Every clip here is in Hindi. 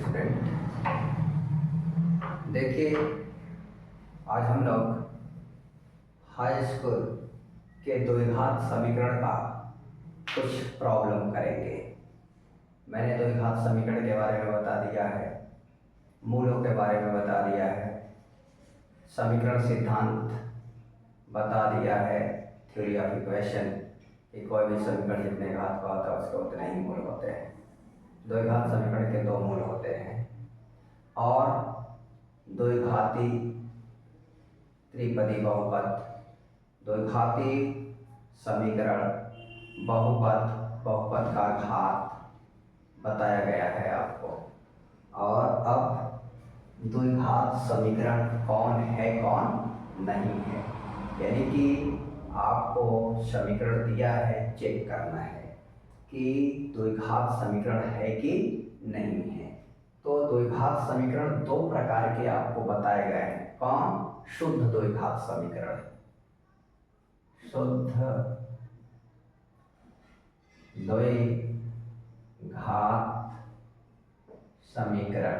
स्टूडेंट, देखिए आज हम लोग हाई स्कूल के द्विघात समीकरण का कुछ प्रॉब्लम करेंगे। मैंने द्विघात समीकरण के बारे में बता दिया है, मूलों के बारे में बता दिया है, समीकरण सिद्धांत बता दिया है, थ्योरी ऑफ इक्वेशन कि कोई भी समीकरण जितने घात का होता है उसके उतने ही मूल होते हैं। द्विघात समीकरण के दो मूल होते हैं और द्विघाती त्रिपदी बहुपद, द्विघाती समीकरण, बहुपद का घात बताया गया है आपको। और अब द्विघात समीकरण कौन है कौन नहीं है, यानी कि आपको समीकरण दिया है, चेक करना है कि द्विघात समीकरण है कि नहीं है। तो द्विघात समीकरण दो प्रकार के आपको बताए गए हैं। कौन? शुद्ध द्विघात समीकरण, शुद्ध द्विघात समीकरण,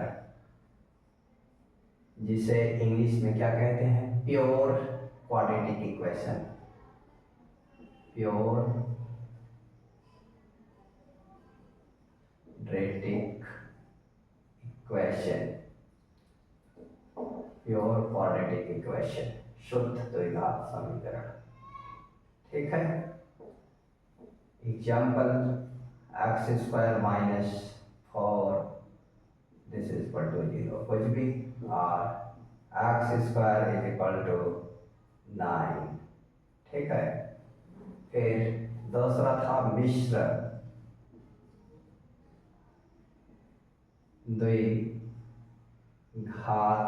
जिसे इंग्लिश में क्या कहते हैं? Pure quadratic equation, pure quadratic equation, pure quadratic equation, शुद्ध द्विघात समीकरण। ठीक है। Example x² minus 4 this is equal to 0, कुछ भी, और x² इज इक्वल टू 9। ठीक है। फिर दूसरा था मिश्र द्विघात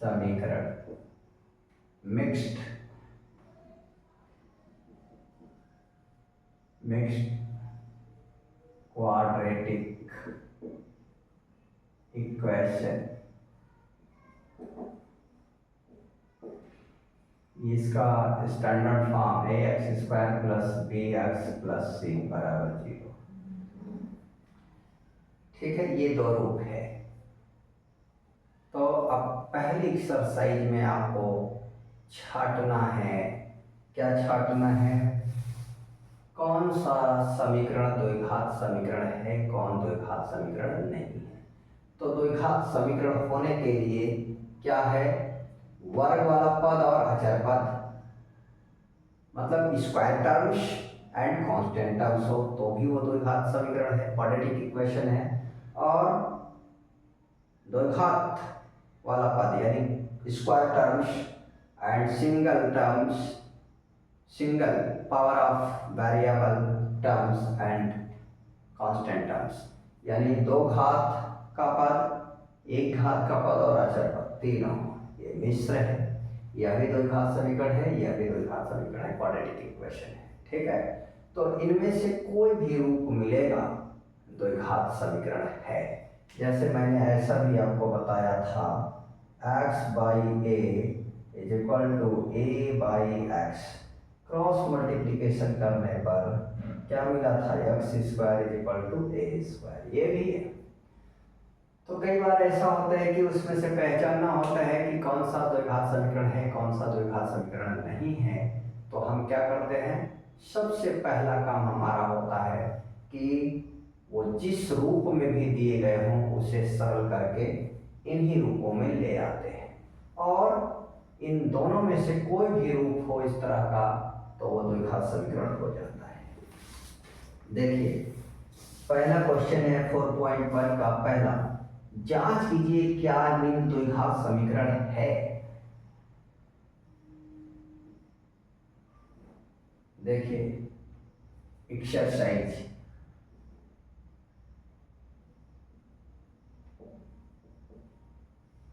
समीकरण, मिक्स्ड क्वाड्रेटिक इक्वेशन। इसका standard form ax² plus bx plus c बराबर 0। ठीक है, ये दो रूप है। तो अब पहली एक्सरसाइज में आपको छांटना है। क्या छांटना है? कौन सा समीकरण द्विघात समीकरण है, कौन द्विघात समीकरण नहीं है। तो द्विघात समीकरण होने के लिए क्या है? वर्ग वाला पद और अचर पद, मतलब square terms and constant terms हो तो भी वो द्विघात समीकरण है, क्वाड्रेटिक इक्वेशन है। और द्विघात वाला पद यानी square terms and single terms, single power of variable terms and constant terms, यानी दो घात का पद, एक घात का पद और अचर पद, तीनों, ये मिश्र है। यह भी द्विघात समीकरण है, यह भी द्विघात समीकरण है, क्वाड्रेटिक इक्वेशन है। ठीक है। तो इनमें से कोई भी रूप मिलेगा द्विघात समीकरण है। जैसे मैंने ऐसा भी आपको बताया था, x/a is equal to a/x, cross multiplication करने पर क्या मिला था? x² is equal to a²। ये भी है। तो कई बार ऐसा होता है कि उसमें से पहचानना होता है कि कौन सा द्विघात समीकरण है, कौन सा द्विघात समीकरण नहीं है। तो हम क्या करते हैं? सबसे पहला काम हमारा होता है कि वो जिस रूप में भी दिए गए हों उसे सरल करके इन्हीं रूपों में ले आते हैं, और इन दोनों में से कोई भी रूप हो इस तरह का तो वो द्विघात समीकरण हो जाता है। देखिए पहला क्वेश्चन है 4.1 का पहला, जांच कीजिए क्या निम्न द्विघात समीकरण है। देखिए एक्सरसाइज,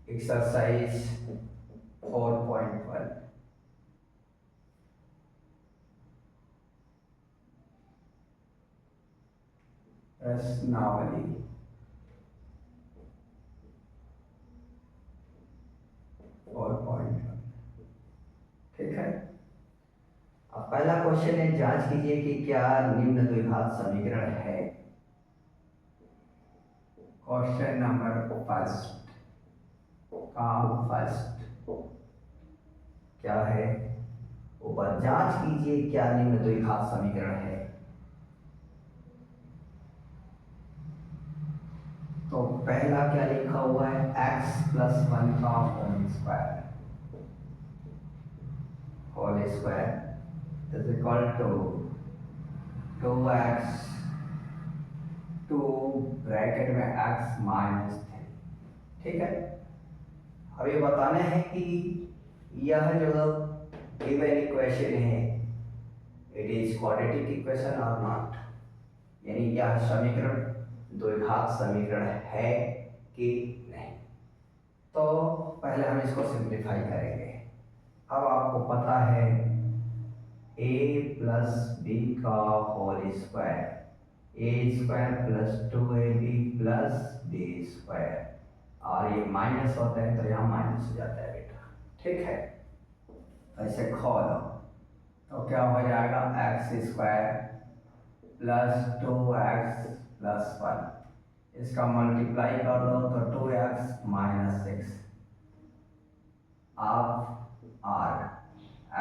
एक्सरसाइज 4.1, प्रश्नावली। ठीक है। अब पहला क्वेश्चन है, जांच कीजिए कि क्या निम्न द्विघात समीकरण है। क्वेश्चन नंबर फर्स्ट का फर्स्ट क्या है, ऊपर जांच कीजिए क्या निम्न द्विघात समीकरण है। तो पहला क्या लिखा हुआ है, x प्लस 1 का whole square is equal to 2x 2 bracket में x माइनस 3। ठीक है, अब ये बताना है कि यह जो गिवन इक्वेशन है इट इज क्वाड्रेटिक इक्वेशन और नॉट, यानी यह समीकरण द्विघात समीकरण है कि नहीं। तो पहले हम इसको सिंप्लीफाई करेंगे। अब आपको पता है a प्लस बी का whole square, A square plus 2ab plus B square, और ये माइनस होता है तो यहाँ माइनस हो जाता है बेटा। ठीक है, ऐसे खोलो तो क्या हो जाएगा, x square plus 2x plus 1, इसका मल्टीप्लाई कर दो तो 2x माइनस 6 आप आर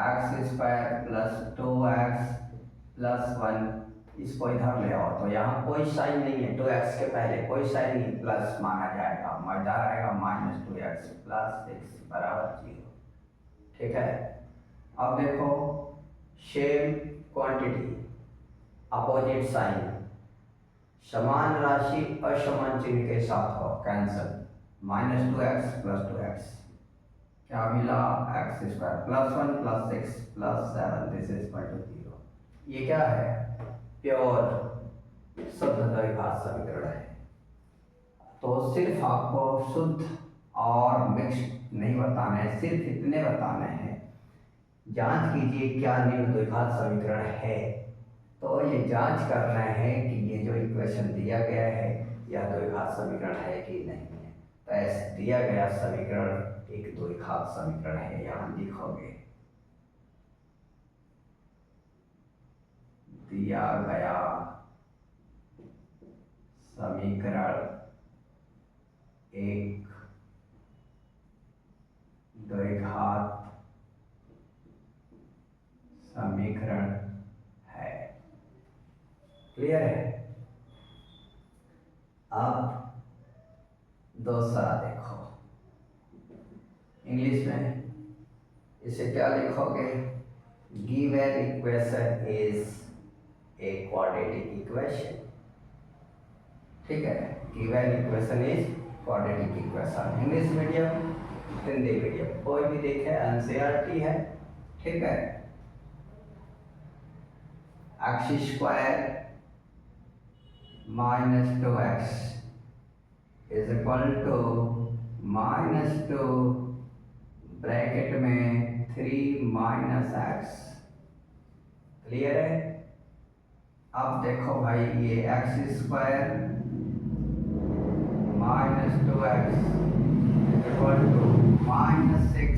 x square plus 2x plus 1, इसको इधर ले आओ तो यहाँ कोई साइन नहीं है, 2x के पहले कोई साइन नहीं, प्लस माना जाएगा, इधर आएगा माइनस 2x प्लस 6 बराबर 0। ठीक है, अब देखो सेम क्वांटिटी अपोजिट साइन, समान राशि असमान चिन्ह के साथ हो, cancel, minus 2x plus 2x क्या मिला, x square plus 1 plus 6 plus 7 this is equal to 0। ये क्या है, प्योर शुद्ध द्विघात समीकरण है। तो सिर्फ आपको शुद्ध और मिक्स्ड नहीं बताना है, सिर्फ इतने बताने हैं, जांच कीजिए क्या निम्न द्विघात समीकरण है। तो ये जांच करना है कि ये जो इक्वेशन दिया गया है यह द्विघात समीकरण है कि नहीं है। तो ऐसे दिया गया समीकरण एक द्विघात समीकरण है, यहाँ लिखोगे दिया गया समीकरण एक द्विघात समीकरण है। क्लियर है। अब दूसरा देखो, इंग्लिश में इसे क्या लिखोगे, given equation is a quadratic equation. ठीक है, given equation is quadratic equation. English medium Hindi medium कोई भी देखे एनसीईआरटी है। ठीक है, x square minus 2x is equal to minus 2 bracket में 3 माइनस x। क्लियर है। अब देखो भाई ये x square minus 2x equal to minus 6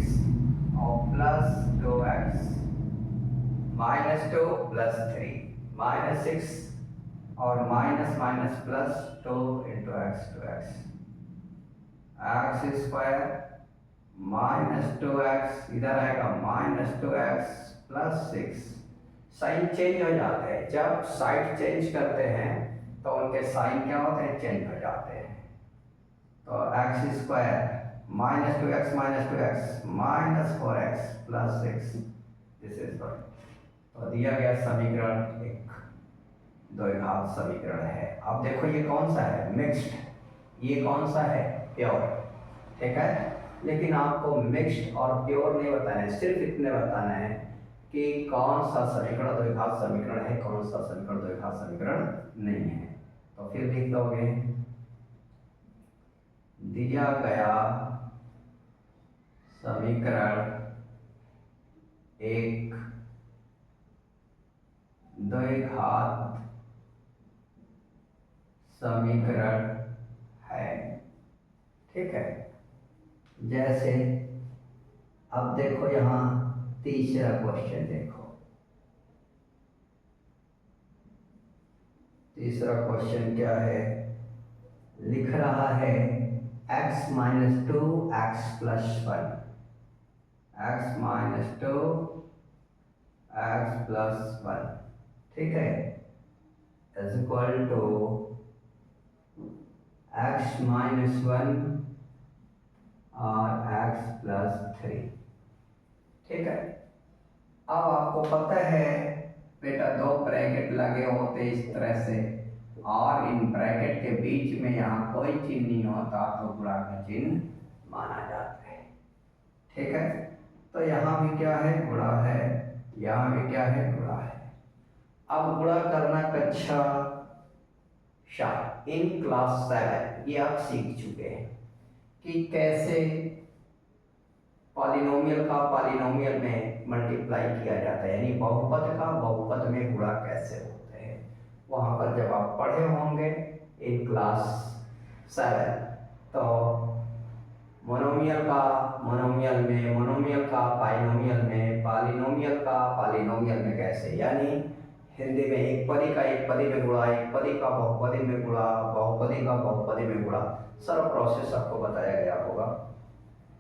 और plus 2x, minus 2 plus 3 minus 6 और minus minus plus 2 into x, 2x x square minus 2x, इधर आएगा minus 2x plus 6। Sign change हो जाते हैं, जब साइड चेंज करते हैं तो उनके साइन क्या होते हैं, चेंज हो जाते हैं। तो x square minus 2x minus 4x plus 6 this is one. तो दिया गया समीकरण एक द्विघात समीकरण है। अब देखो ये कौन सा है, मिक्स्ड, ये कौन सा है, प्योर। ठीक है, लेकिन आपको मिक्स्ड और प्योर नहीं बताना है, सिर्फ इतने बताना है कि कौन सा समीकरण द्विघात समीकरण है, कौन सा समीकरण द्विघात समीकरण नहीं है। तो फिर लिख दोगे दिया गया समीकरण एक द्विघात समीकरण है। ठीक है, जैसे अब देखो यहाँ तीसरा क्वेश्चन देखो, तीसरा क्वेश्चन क्या है, लिख रहा है x minus two x plus one, x minus two x plus one, ठीक है, is equal to x minus one और एक्स प्लस थ्री, ठीक है। अब आपको पता है बेटा दो ब्रैकेट लगे होते इस तरह से, और इन ब्रैकेट के बीच में यहाँ कोई चिन्ह नहीं होता तो गुणा का चिन्ह माना जाता है, ठीक है। तो यहाँ भी क्या है, गुणा है, यहाँ भी क्या है, गुणा है। अब गुणा करना कक्षा सात इन क्लास 7 ये आप सीख चुके हैं कि कैसे पॉलिनोमियल का पॉलिनोमियल में मल्टीप्लाई किया जाता है, यानी बहुपद का बहुपद में गुणा कैसे होते हैं। वहाँ पर जब आप पढ़े होंगे इन क्लास 7, तो मोनोमियल का मोनोमियल में, मोनोमियल का बाइनोमियल में, पॉलिनोमियल का पॉलिनोमियल में कैसे, यानी हिंदी में एक पदी का एक पदी में गुणा, एक पदी का बहुपदी में गुणा, बहुपदी का बहुपदी में गुणा, सारा प्रोसेस आपको बताया गया होगा,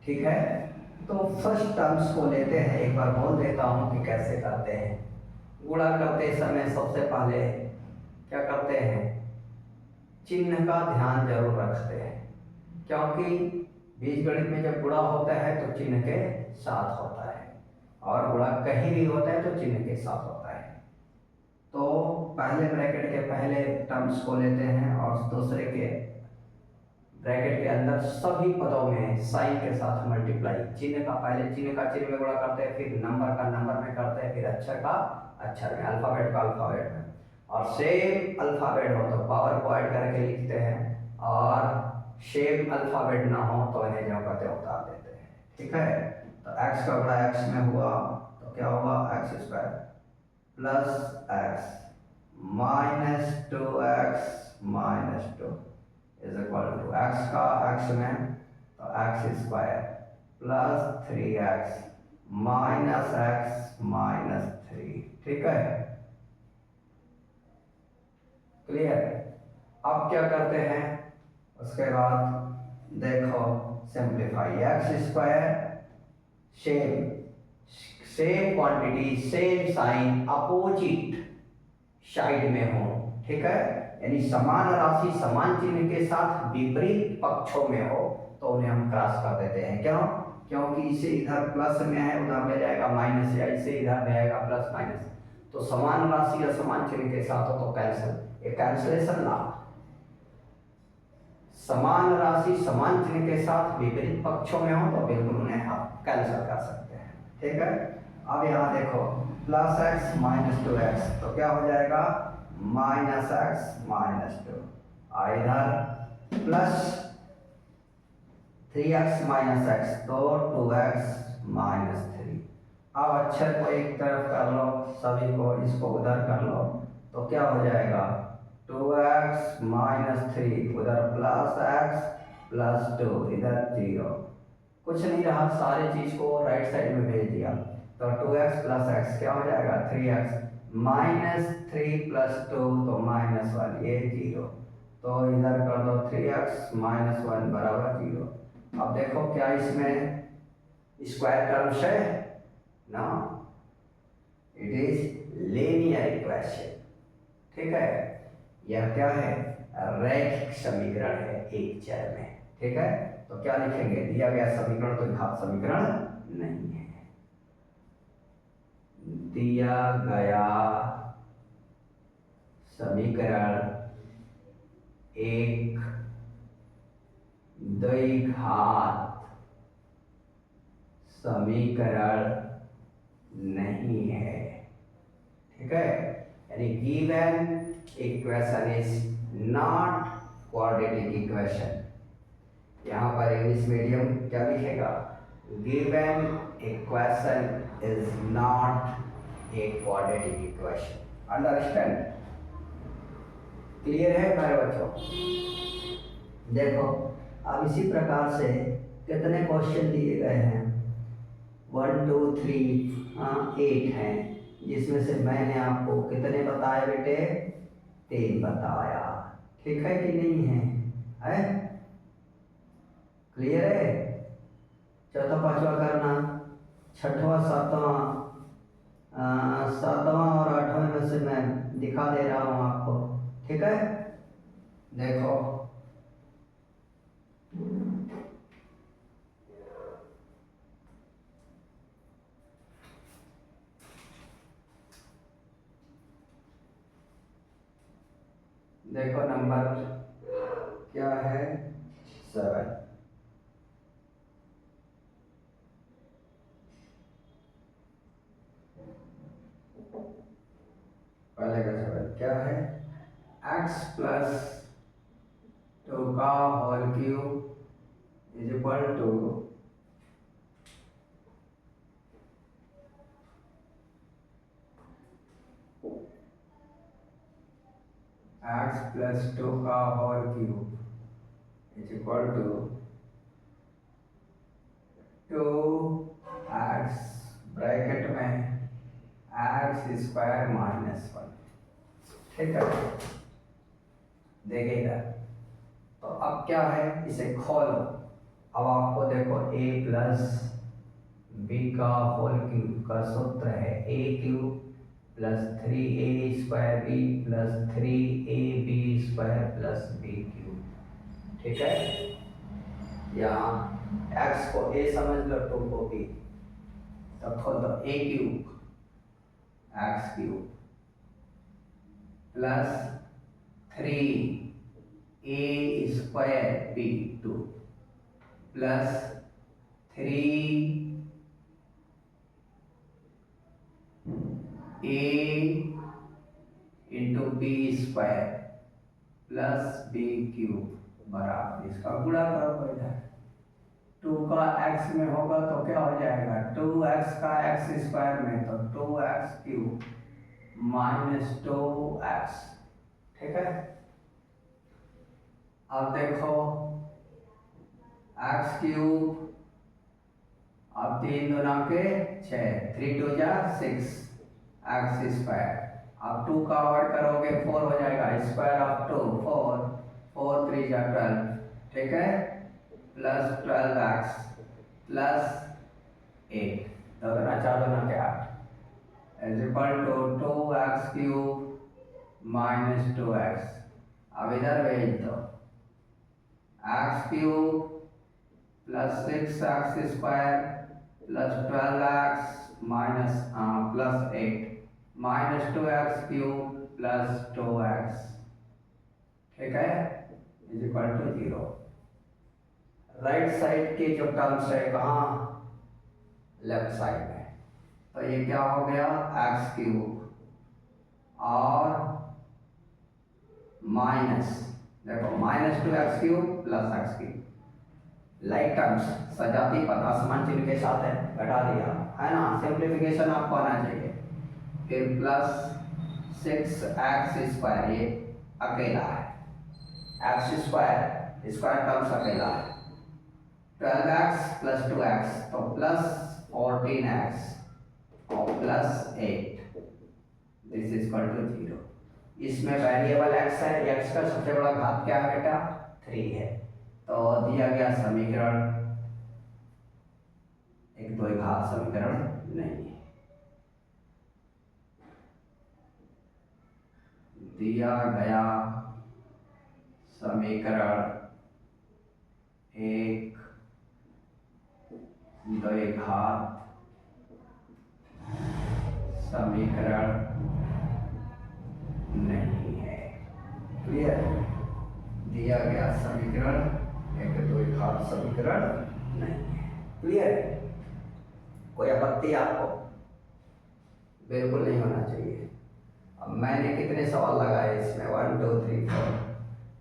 ठीक है। तो फर्स्ट टर्म्स को लेते हैं, एक बार बोल देता हूँ कि कैसे करते हैं। गुणा करते समय सबसे पहले क्या करते हैं, चिन्ह का ध्यान जरूर रखते हैं, क्योंकि बीजगणित में जब गुणा होता है तो चिन्ह के साथ होता है, और गुणा कहीं भी होता है तो चिन्ह के साथ होता है। तो पहले ब्रैकेट के पहले टर्म्स को लेते हैं और दूसरे के ब्रैकेट के अंदर सभी पदों में साइन के साथ मल्टीप्लाई, चिन्ह का पहले चिन्ह का चिन्ह में गुणा करते हैं, फिर नंबर का नंबर में करते हैं, फिर अक्षर का अक्षर में, अल्फाबेट का अल्फाबेट में, और सेम अल्फाबेट हो तो पावर को ऐड करके लिखते हैं, और सेम अल्फाबेट ना हो तो इन्हें जो कहते हैं उतार देते हैं, ठीक है। तो x का गुणा x में हुआ तो क्या हुआ, x square plus x minus two x minus two is equal to x का एक्स में तो x square plus three x minus x minus three, ठीक है, क्लियर। अब क्या करते हैं, उसके बाद देखो simplify, x square same same quantity same sign opposite side में हो, ठीक है, यानी समान राशि समान चिन्ह के साथ विपरीत पक्षों में हो तो उन्हें हम क्रॉस कर देते हैं, क्यों, क्योंकि इसे इधर प्लस में है उधर ले जाएगा माइनस, या इसे इधर ले आएगा प्लस माइनस, तो समान राशि या समान चिन्ह के साथ हो तो कैंसिल, ये कैंसिलेशन ला, समान राशि समान चिन्ह के साथ विपरीत पक्षों में हो तो बिल्कुल उन्हें आप कैंसिल कर सकते हैं, ठीक है। अब यहाँ देखो plus x minus two x तो क्या हो जाएगा, माइनस एक्स माइनस टू, इधर plus three x minus x तो टू एक्स माइनस थ्री। अब अक्षर को एक तरफ कर लो, सभी को इसको उधर कर लो तो क्या हो जाएगा, टू एक्स माइनस थ्री, उधर प्लस एक्स प्लस टू, इधर जीरो, कुछ नहीं रहा, सारी चीज को राइट साइड में भेज दिया, तो टू एक्स प्लस एक्स क्या हो जाएगा, three x minus three plus two तो माइनस वन, ये जीरो, तो इधर कर दो थ्री एक्स माइनस वन बराबर जीरो। अब देखो क्या इसमें स्क्वायर टर्म्स है ना, इट इज लीनियर इक्वेशन, ठीक है, यह क्या है, रैखिक समीकरण है एक चर में, ठीक है। तो क्या लिखेंगे, दिया गया समीकरण तो घात समीकरण नहीं है, दिया गया समीकरण एक द्विघात समीकरण नहीं है, ठीक है, यानी given equation is not quadratic equation. यहाँ पर इंग्लिश मीडियम क्या लिखेगा, given equation is not a quadratic equation, understand, clear है मेरे बच्चों। देखो अब इसी प्रकार से कितने क्वेश्चन दिए गए हैं, 1 2 3 8 हैं, जिसमें से मैंने आपको कितने बताए बेटे, 3 बताया, ठीक है कि नहीं है। है। क्लियर है। चौथा पांचवा करना, छठवां सातवां, सातवां और आठवां में से मैं दिखा दे रहा हूँ आपको, ठीक है। देखो देखो नंबर क्या है, 7। पहले का 7 क्या है, x प्लस 2 का whole cube is equal to x plus 2 का whole cube is equal to 2x bracket में x स्क्वायर माइनस 1, ठीक है। देखिएगा, तो अब क्या है, इसे खोलो। अब आपको देखो a प्लस बी का होल क्यूब का सूत्र है a cube plus 3a square B plus 3ab square plus B cube, ठीक है। यहाँ x को a समझ लो, 2 को b, तब खोल दो a cube x cube plus 3a square B 2 plus 3a into B square plus B cube बराबर इसका गुणा करो इधर। 2 का x में होगा तो क्या हो जाएगा, 2x का x स्क्वायर में तो 2x क्यूब माइनस 2x, ठीक है। अब देखो x क्यूब, अब 3 दूना के 6, 3 2 जा 6 x स्क्वायर, अब 2 का वर्ग करोगे 4 हो जाएगा, स्क्वायर ऑफ 2 4, 4 3 जा 12, ठीक है, प्लस 12x प्लस 8, तो दूना 4 दूना के 8 is equal to 2x cube minus 2x। अब इधर भेज दो, x cube plus 6x square plus 12x minus plus 8 minus 2x cube plus 2x, ठीक है, is equal to 0। Right side के जो टर्म्स है कहाँ, लेफ्ट साइड में, तो ये क्या हो गया, x क्यूब और माइनस, देखो minus 2x cube plus x cube, like terms सजाती पता समान चिन्ह के साथ है, घटा दिया है ना, सिंप्लीफिकेशन आपको आना चाहिए। फिर प्लस 6x स्क्वायर, ये अकेला है, x स्क्वायर स्क्वायर टर्म्स अकेला है, 12x प्लस 2x तो प्लस 14x और plus 8, this is equal to 0। इसमें वेरिएबल x है, x का सबसे बड़ा घात क्या है बेटा, 3 है, तो दिया गया समीकरण एक द्विघात समीकरण नहीं है। दिया गया समीकरण एक द्विघात समीकरण नहीं है। क्लियर, दिया गया समीकरण एक द्विघात समीकरण नहीं है। क्लियर है, कोई आपत्ति आपको, बिल्कुल नहीं होना चाहिए। अब मैंने कितने सवाल लगाए इसमें, 1 2 3 4,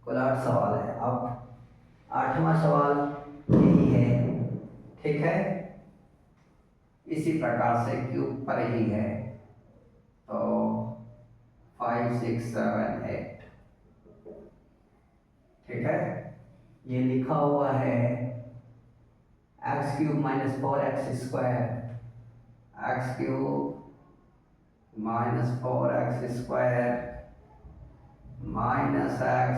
कुल 8 सवाल है। अब 8वां सवाल यही है, ठीक है, इसी प्रकार से क्यूब पर ही है, तो 5 6 7 8, ठीक है। ये लिखा हुआ है x cube minus 4x square, x cube minus 4x square minus x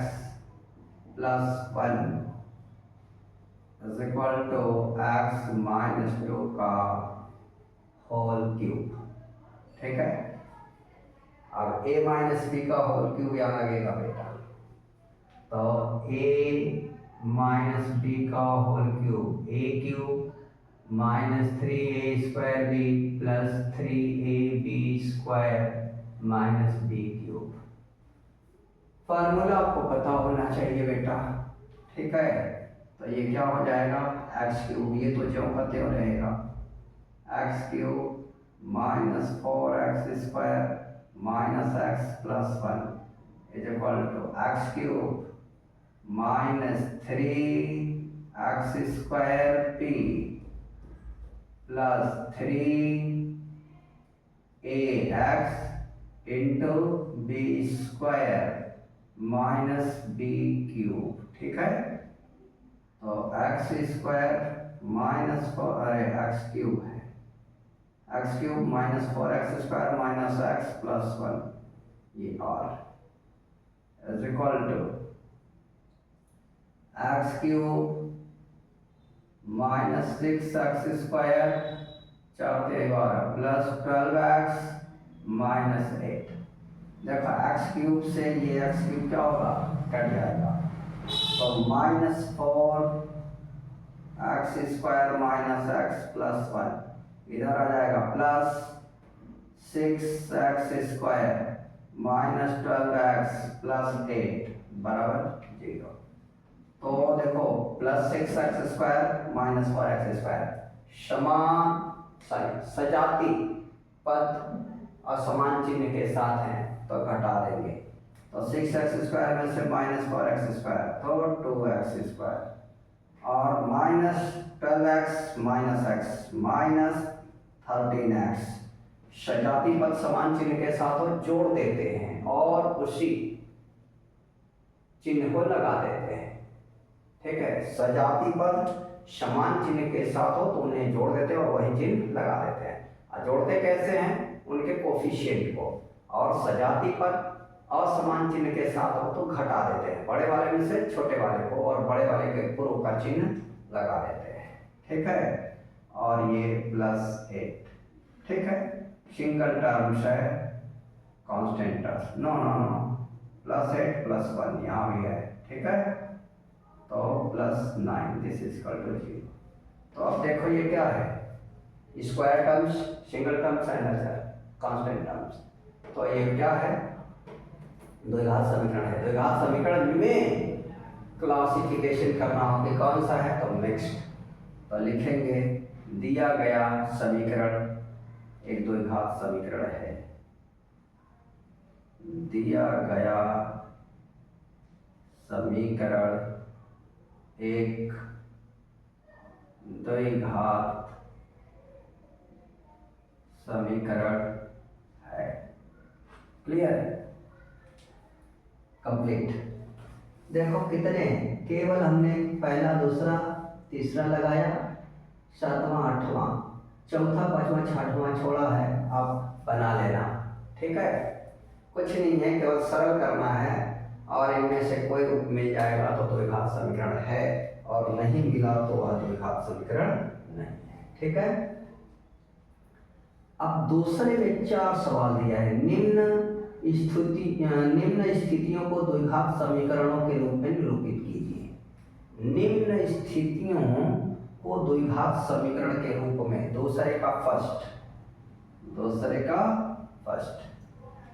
plus 1 is equal to x minus 2 का होल क्यूब। ठीक है, अब a माइनस बी का होल क्यूब यहाँ लगेगा बेटा, तो a माइनस बी का whole cube, a cube minus 3a² b plus 3ab square minus b cube. Formula आपको पता होना चाहिए बेटा। ठीक है, तो ये क्या हो जाएगा, एक्स क्यूब, ये तो ज्यों का त्यों रहेगा, x cube minus 4x² minus x plus 1 is equal to x cube minus 3x² p plus 3ax into B square minus B cube. ठीक है, तो x square minus 4 x cube है, x cube minus 4x² minus x plus 1 ये r is equal to x cube minus 6x² 4 12 plus 12x minus 8। देखो एक्स क्यूब से ये एक्स क्यूब क्या होगा, कट जाएगा, तो minus 4x² minus x plus 1 इधर आ जाएगा, plus 6x² minus 12x plus 8 बराबर 0। तो देखो प्लस 6x² माइनस 4x² समान सजाती पद और समान चिन्ह के साथ हैं तो घटा देंगे, तो 6x² में से माइनस 4x² तो 2x² और minus 12x minus x minus 13x। सजाती पद समान चिन्ह के साथ हो जोड़ देते हैं और उसी चिन्ह को लगा देते हैं। ठीक है, सजाती पद समान चिन्ह के साथ हो तो उन्हें जोड़ देते हैं और वही चिन्ह लगा देते हैं। और जोड़ते कैसे हैं, उनके कोफिशिएंट को, और सजाती पद असमान चिन्ह के साथ हो तो घटा देते हैं, बड़े वाले में से छोटे वाले को और बड़े वाले के पूर्व का चिन्ह लगा देते हैं। ठीक है, और ये प्लस 8। ठीक है, सिंगल टर्म्स है, constant terms, no no no, plus 8 plus 1 यहाँ भी है। ठीक है, तो plus 9 this is equal to 0। तो अब देखो ये क्या है, square terms, single terms and constant terms. तो ये क्या है, द्विघात समीकरण है। द्विघात समीकरण में क्लासिफिकेशन करना हो कि कौन सा है, तो मिक्स्ड। तो लिखेंगे दिया गया समीकरण एक द्विघात समीकरण है, दिया गया समीकरण एक द्विघात समीकरण है। क्लियर है, कंप्लीट। देखो कितने, केवल हमने पहला दूसरा तीसरा लगाया, सातवां आठवां चौथा पांचवां छठवां छोड़ा है, आप बना लेना। ठीक है, कुछ नहीं है, केवल सरल करना है और इनमें से कोई रूप मिल जाएगा तो द्विघात समीकरण है, और नहीं मिला तो वह द्विघात समीकरण नहीं है। ठीक है, अब दूसरे में 4 सवाल दिया है, निम्न स्थितियों को द्विघात समीकरणों के रूप में निरूपित कीजिए। निम्न स्थितियों को द्विघात समीकरण के रूप में, दूसरे का फर्स्ट,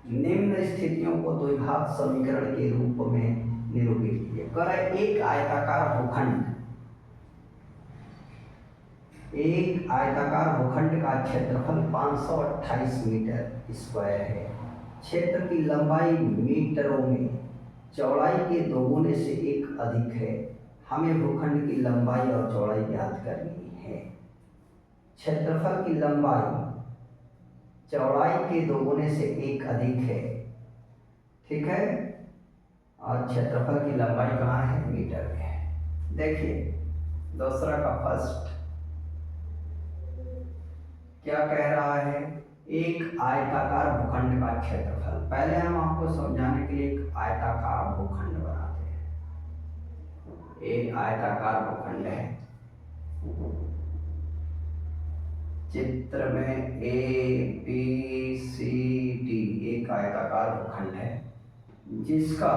निम्न स्थितियों को द्विघात समीकरण के रूप में निरूपित कीजिए। करें एक आयताकार भूखंड का क्षेत्रफल 528 मीटर स्क्वायर है। क्षेत्र की लंबाई मीटरों में, चौड़ाई के दोगुने से 1 अधिक है। हमें भूखंड की लंबाई और चौड़ाई ज्ञात करनी है। क्षेत्रफल की लंबाई चौड़ाई के दोगुने से 1 अधिक है। ठीक है, और क्षेत्रफल की लंबाई कहाँ है, मीटर में है। देखिए दूसरा का फर्स्ट क्या कह रहा है, एक आयताकार भूखंड का क्षेत्रफल। पहले हम आपको समझाने के लिए एक आयताकार भूखंड बनाते हैं। ये आयताकार भूखंड है। चित्र में ABCD एक आयताकार भूखंड है जिसका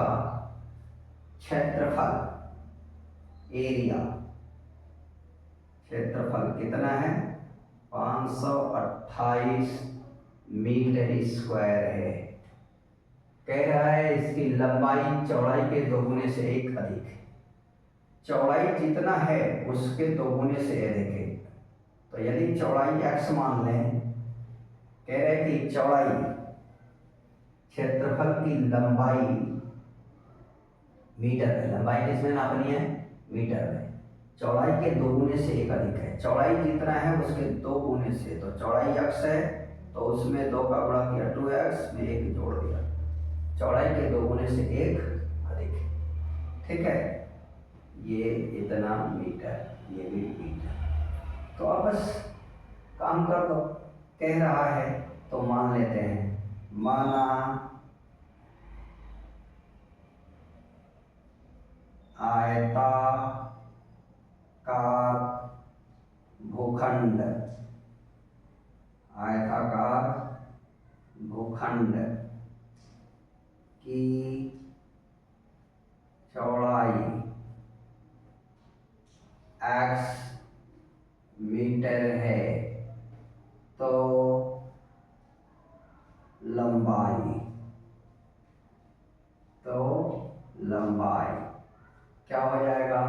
क्षेत्रफल कितना है? 528 मीटर स्क्वायर है। कह रहा है इसकी लंबाई चौड़ाई के दोगुने से एक अधिक है। चौड़ाई जितना है उसके दोगुने से अधिक है। तो यदि चौड़ाई x मान लें, कह रहे कि चौड़ाई क्षेत्रफल की लंबाई मीटर में, लंबाई किसमें नापनी है? मीटर में। चौड़ाई के दोगुने से एक अधिक है। चौड़ाई जितना है उसके दो गुने से, तो चौड़ाई x है तो उसमें 2 का गुणा किया 2x में 1 जोड़ दिया, चौड़ाई के दोगुने से एक अधिक है। ठीक है, ये इतना मीटर, ये भी मीटर। तो अब बस काम कर दो, कह रहा है तो मान लेते हैं। माना आयताकार भूखंड, आयताकार भूखंड की चौड़ाई x मीटर है तो लंबाई क्या हो जाएगा?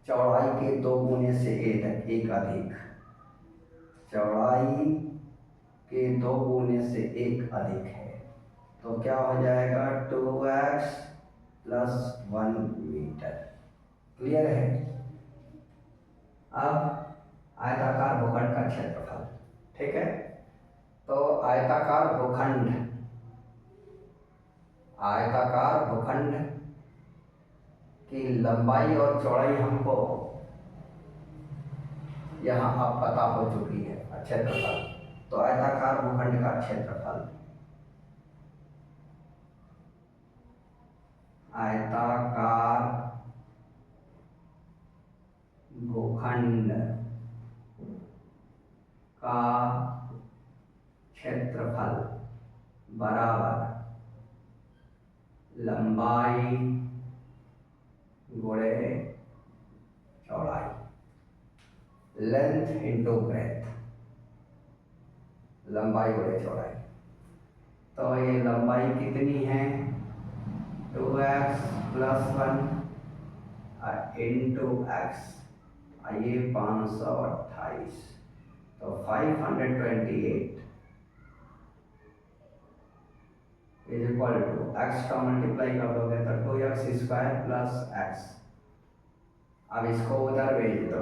चौड़ाई के दो गुने से एक अधिक, चौड़ाई के दो गुने से एक अधिक है तो क्या हो जाएगा? 2x + 1 metre. क्लियर है? अब आयताकार भूखंड का क्षेत्रफल, ठीक है, तो आयताकार भूखंड की लंबाई और चौड़ाई हमको यहाँ अब पता हो चुकी है। क्षेत्रफल, तो आयताकार भूखंड का क्षेत्रफल, आयताकार भूखंड का क्षेत्रफल बराबर लंबाई गुणे चौड़ाई, लेंथ इंटू ब्रेथ, लंबाई गुणे चौड़ाई। तो ये लंबाई कितनी है? 2x + 1 इंटू x, ये 528, तो 528 इज इक्वल टू x का मल्टीप्लाई कर दोगे तो 2x² + x। अब इसको उधर भेज दो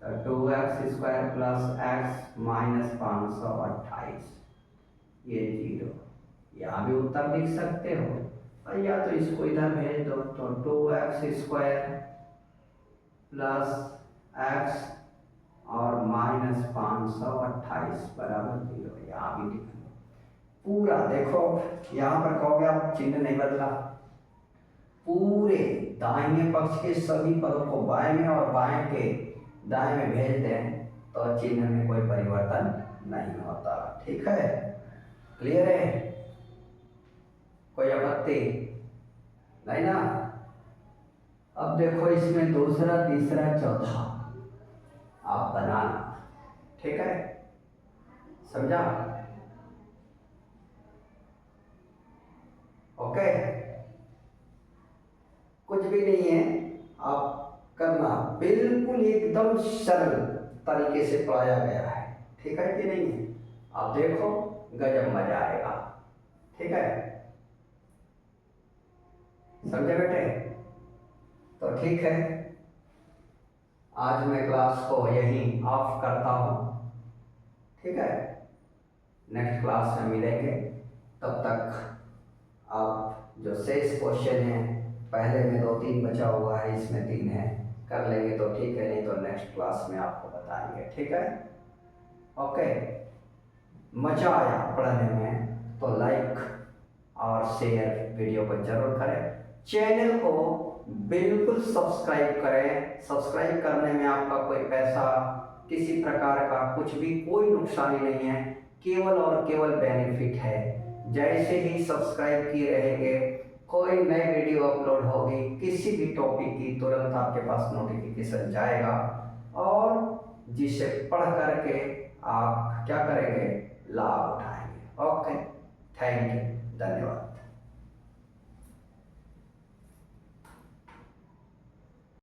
तो 2x² + x - 528, ये 0। यहाँ भी उत्तर लिख सकते हो, और या तो इसको इधर भेज दो तो 2x² + x और -528 बराबर 0। यहाँ भी लिख लो पूरा। देखो यहाँ पर कहोगे आप चिन्ह नहीं बदला, पूरे दाहिने पक्ष के सभी पदों को बाएं में और बाएं के दाएं में भेज दें तो चिन्ह में कोई परिवर्तन नहीं होता। ठीक है, क्लियर है? कोई आपत्ति नहीं ना? अब देखो इसमें दूसरा, तीसरा, चौथा आप बनाना। ठीक है, समझा? ओके, कुछ भी नहीं है, आप करना, बिल्कुल एकदम सरल तरीके से पढ़ाया गया है। ठीक है कि नहीं है? आप देखो, गजब मजा आएगा। ठीक है, समझे बेटे? तो ठीक है, आज मैं क्लास को यहीं ऑफ करता हूँ। ठीक है, नेक्स्ट क्लास में मिलेंगे। तब तक आप जो शेष क्वेश्चन हैं, पहले में 2-3 बचा हुआ है, इसमें 3 है, कर लेंगे तो ठीक है, नहीं तो नेक्स्ट क्लास में आपको बताएंगे। ठीक है, ओके। मजा आया पढ़ने में तो लाइक और शेयर वीडियो को जरूर करें। चैनल को बिल्कुल सब्सक्राइब करें। सब्सक्राइब करने में आपका कोई पैसा, किसी प्रकार का कुछ भी कोई नुकसानी नहीं है, केवल और केवल बेनिफिट है। जैसे ही सब्सक्राइब किए रहेंगे, कोई नई वीडियो अपलोड होगी किसी भी टॉपिक की, तुरंत आपके पास नोटिफिकेशन जाएगा और जिसे पढ़ करके आप क्या करेंगे, लाभ उठाएंगे। ओके, थैंक यू, धन्यवाद।